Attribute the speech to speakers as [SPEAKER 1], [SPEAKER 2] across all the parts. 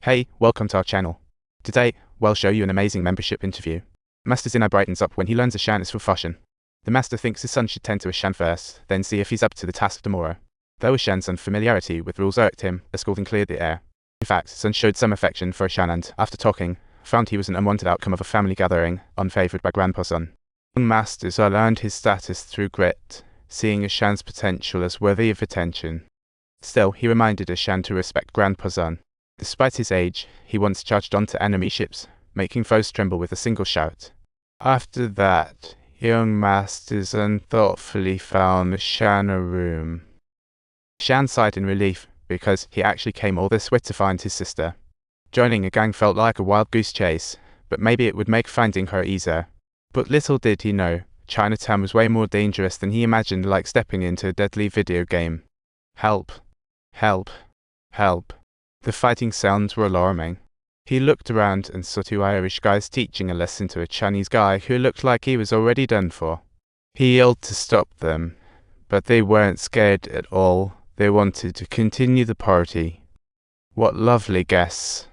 [SPEAKER 1] Hey, welcome to our channel. Today, we'll show you an amazing membership interview. Master Zina brightens up when he learns Shan is for fashion. The master thinks his son should tend to Shan first, then see if he's up to the task tomorrow. Though Shan's unfamiliarity with rules irked him, a scolding cleared the air. In fact, son showed some affection for Shan and, after talking, found he was an unwanted outcome of a family gathering, unfavored by Grandpa's son. Young Master Zina earned his status through grit, seeing Shan's potential as worthy of attention. Still, he reminded Shan to respect Grandpa's son. Despite his age, he once charged onto enemy ships, making foes tremble with a single shout. After that, young Master Zina thoughtfully found Shan a room. Shan sighed in relief, because he actually came all this way to find his sister. Joining a gang felt like a wild goose chase, but maybe it would make finding her easier. But little did he know, Chinatown was way more dangerous than he imagined, like stepping into a deadly video game. Help! Help! Help! The fighting sounds were alarming. He looked around and saw two Irish guys teaching a lesson to a Chinese guy who looked like he was already done for. He yelled to stop them, but they weren't scared at all. They wanted to continue the party. What lovely guests.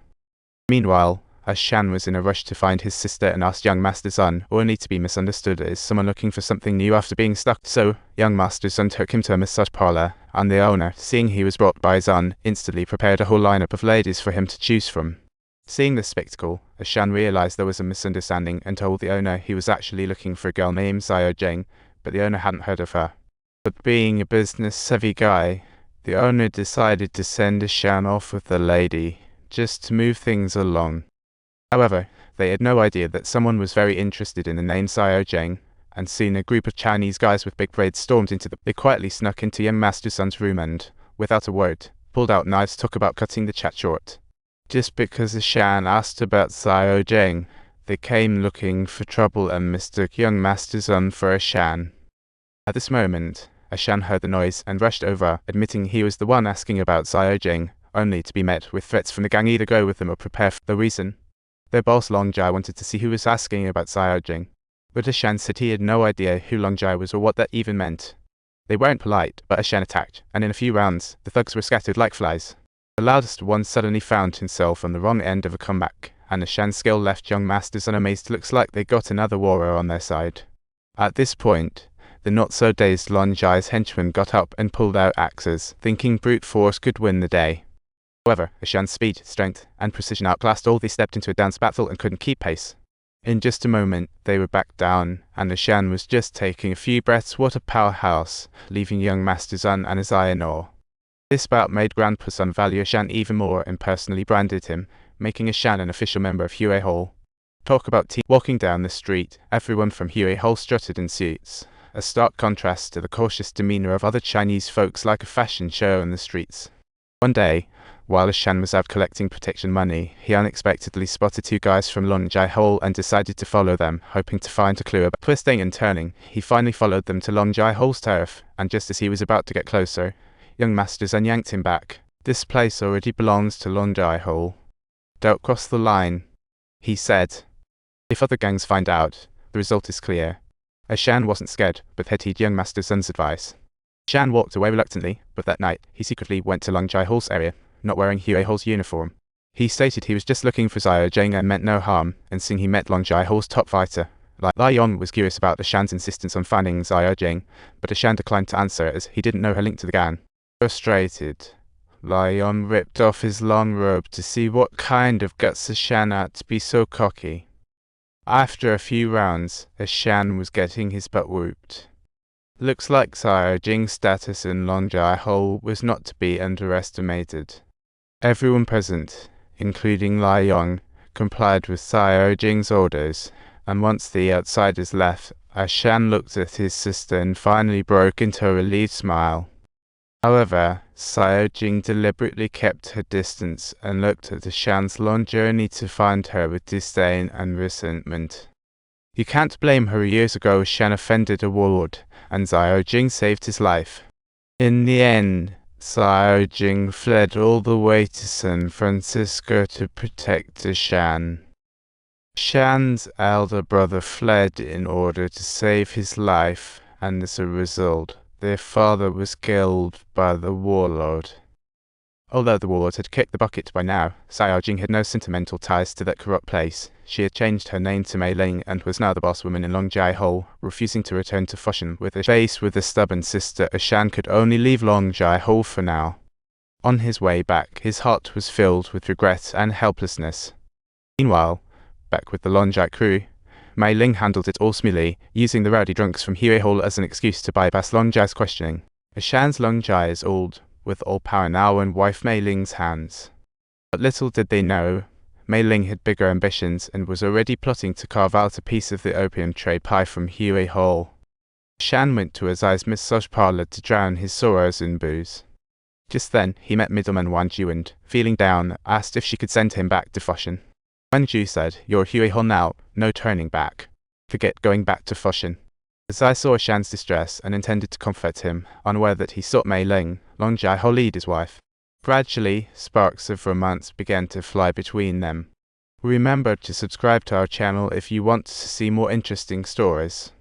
[SPEAKER 1] Meanwhile, as Shan was in a rush to find his sister and asked young Master Zina, only to be misunderstood as someone looking for something new after being stuck. So, young Master Zina took him to a massage parlor, and the owner, seeing he was brought by Zina, instantly prepared a whole lineup of ladies for him to choose from. Seeing this spectacle, Shan realized there was a misunderstanding and told the owner he was actually looking for a girl named Xiao Jing, but the owner hadn't heard of her. But being a business-savvy guy, the owner decided to send Shan off with the lady, just to move things along. However, they had no idea that someone was very interested in the name Xiao Jing, and soon a group of Chinese guys with big braids stormed into them. They quietly snuck into young Master Zina's room and, without a word, pulled out knives to talk about cutting the chat short. Just because Shan asked about Xiao Jing, they came looking for trouble and mistook young Master Zina for Shan. At this moment, Shan heard the noise and rushed over, admitting he was the one asking about Xiao Jing, only to be met with threats from the gang either go with them or prepare for the reason. Their boss Long Jai wanted to see who was asking about Xiao Jing, but Shan said he had no idea who Long Jai was or what that even meant. They weren't polite, but Shan attacked, and in a few rounds, the thugs were scattered like flies. The loudest one suddenly found himself on the wrong end of a comeback, and Shan's skill left young Masters amazed. Looks like they got another warrior on their side. At this point, the not-so-dazed Long Jai's henchmen got up and pulled out axes, thinking brute force could win the day. However, Shan's speed, strength, and precision outclassed all. They stepped into a dance battle and couldn't keep pace. In just a moment, they were back down, and Shan was just taking a few breaths. What a powerhouse, leaving young Master Zina and his eye in awe. This bout made Grandpa Zina value Shan even more and personally branded him, making Shan an official member of Huey Hall. Talk about team. Walking down the street, everyone from Huey Hall strutted in suits, a stark contrast to the cautious demeanor of other Chinese folks, like a fashion show in the streets. One day, while Shan was out collecting protection money, he unexpectedly spotted two guys from Long Jai Hall and decided to follow them, hoping to find a clue about twisting and turning. He finally followed them to Long Jai Hall's turf, and just as he was about to get closer, young Master Zina yanked him back. This place already belongs to Long Jai Hall. Don't cross the line, he said. If other gangs find out, the result is clear. Shan wasn't scared, but heeded young Master Zina's advice. Shan walked away reluctantly, but that night, he secretly went to Long Jai Hall's area, not wearing Huey Hall's uniform. He stated he was just looking for Xiao Jing and meant no harm, and soon he met Long Jai Hall's top fighter. Lai Yon was curious about Shan's insistence on finding Xiao Jing, but Shan declined to answer as he didn't know her link to the gang. Frustrated, Lai Yon ripped off his long robe to see what kind of guts Shan had to be so cocky. After a few rounds, Shan was getting his butt whooped. Looks like Xiao Jing's status in Long Jai Hall was not to be underestimated. Everyone present, including Lai Yong, complied with Xiao Jing's orders, and once the outsiders left, Shan looked at his sister and finally broke into a relieved smile. However, Xiao Jing deliberately kept her distance and looked at Shan's long journey to find her with disdain and resentment. You can't blame her. Years ago, Shan offended a warlord, and Xiao Jing saved his life. In the end, Xiao Jing fled all the way to San Francisco to protect Shan. Shan's elder brother fled in order to save his life, and as a result, their father was killed by the warlord. Although the warlord had kicked the bucket by now, Xiaojing had no sentimental ties to that corrupt place. She had changed her name to Mei Ling and was now the boss woman in Longjai Hole, refusing to return to Fushan with a face with a stubborn sister, as Shan could only leave Longjai Hole for now. On his way back, his heart was filled with regret and helplessness. Meanwhile, back with the Longjai crew, Mei Ling handled it all smoothly, using the rowdy drunks from Huey Hall as an excuse to bypass Longjai's questioning. As Shan's Longjai is old, with all power now in wife Mei Ling's hands. But little did they know, Mei Ling had bigger ambitions and was already plotting to carve out a piece of the opium trade pie from Huey Hall. Shan went to Azai's massage parlor to drown his sorrows in booze. Just then, he met middleman Wan Ju and, feeling down, asked if she could send him back to Fushan. Wan Ju said, "You're Huey Hall now, no turning back. Forget going back to Fushan." Azai saw Shan's distress and intended to comfort him, unaware that he sought Mei Ling, Longjai Hole his wife. Gradually, sparks of romance began to fly between them. Remember to subscribe to our channel if you want to see more interesting stories.